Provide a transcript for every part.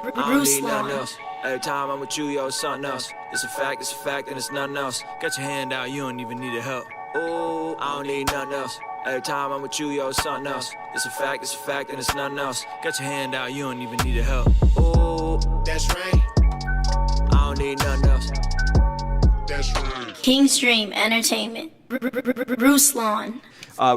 I don't need nothing else. Every time I'm with you, yo, it's something else. It's a fact, and it's nothing else. Got your hand out, you don't even need a help. Ooh, I don't need nothing else. Every time I'm with you, yo, it's something else. It's a fact, and it's nothing else. Got your hand out, you don't even need a help. Ooh, that's right. I don't need nothing else. That's right. Kingstream Entertainment. Ruslan.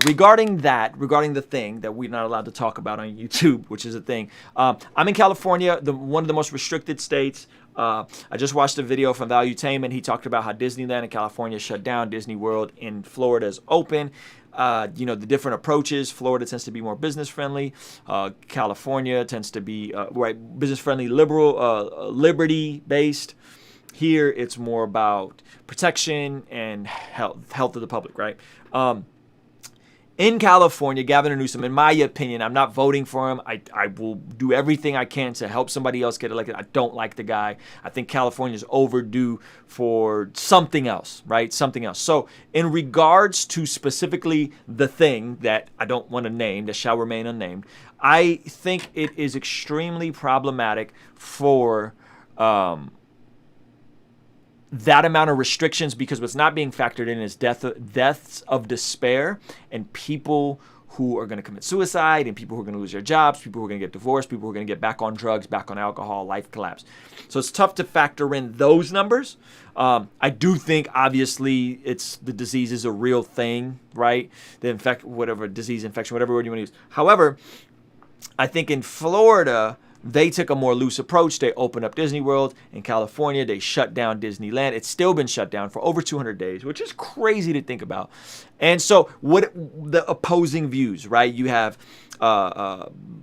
Regarding the thing that we're not allowed to talk about on YouTube, which is a thing. I'm in California, one of the most restricted states. I just watched a video from Valuetainment. He talked about how Disneyland in California shut down, Disney World in Florida is open. The different approaches. Florida tends to be more business friendly. California tends to be business friendly, liberal, liberty based. Here it's more about protection and health of the public, right? In California, Gavin Newsom, in my opinion, I'm not voting for him. I will do everything I can to help somebody else get elected. I don't like the guy. I think California is overdue for something else, right? Something else. So in regards to specifically the thing that I don't want to name, that shall remain unnamed, I think it is extremely problematic for that amount of restrictions, because what's not being factored in is deaths of despair and people who are going to commit suicide and people who are going to lose their jobs, people who are going to get divorced, people who are going to get back on drugs, back on alcohol, life collapse. So it's tough to factor in those numbers. I do think, obviously, the disease is a real thing, right? Whatever disease, infection, whatever word you want to use. However, I think in Florida, they took a more loose approach. They opened up Disney World. In California, they shut down Disneyland. It's still been shut down for over 200 days, which is crazy to think about. And so what the opposing views, right? You have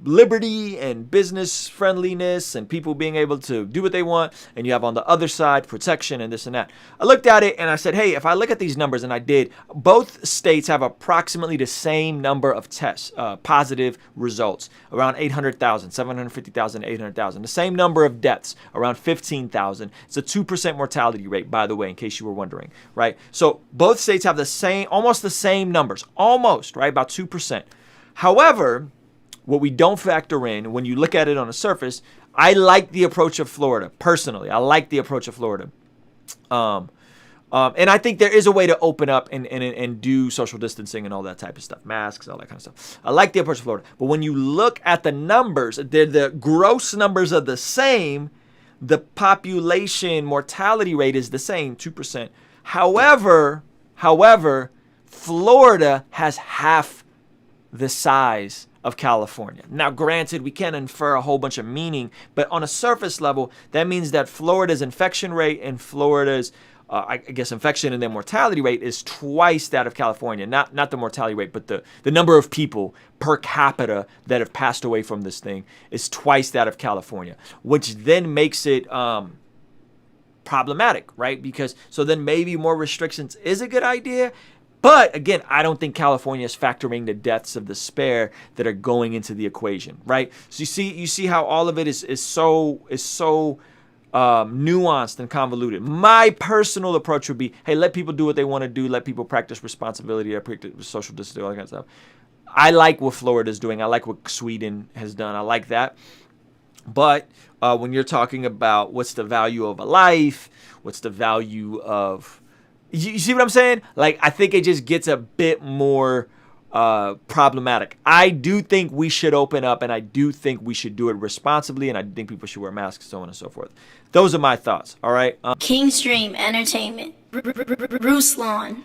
liberty and business friendliness and people being able to do what they want. And you have on the other side protection and this and that. I looked at it and I said, hey, if I look at these numbers, and I did, both states have approximately the same number of tests, positive results, around 800,000, 750,000, 800,000. The same number of deaths, around 15,000. It's a 2% mortality rate, by the way, in case you were wondering, right? So both states have almost the same numbers, almost, right? About 2%. However, what we don't factor in when you look at it on the surface, I like the approach of Florida. Personally, I like the approach of Florida. And I think there is a way to open up and do social distancing and all that type of stuff. Masks, all that kind of stuff. I like the approach of Florida. But when you look at the numbers, the gross numbers are the same. The population mortality rate is the same, 2%. However, Florida has half the size of California. Now, granted, we can't infer a whole bunch of meaning, but on a surface level, that means that Florida's infection rate and Florida's, infection and then mortality rate is twice that of California. Not the mortality rate, but the number of people per capita that have passed away from this thing is twice that of California, which then makes it problematic, right? Because so then maybe more restrictions is a good idea. But again, I don't think California is factoring the deaths of despair that are going into the equation, right? So you see how all of it is so nuanced and convoluted. My personal approach would be, hey, let people do what they want to do. Let people practice responsibility, practice social distancing, all that kind of stuff. I like what Florida's doing. I like what Sweden has done. I like that. But when you're talking about what's the value of a life, what's the value of... You see what I'm saying? Like, I think it just gets a bit more problematic. I do think we should open up, and I do think we should do it responsibly, and I think people should wear masks, so on and so forth. Those are my thoughts, all right? Kingstream Entertainment. Ruslan.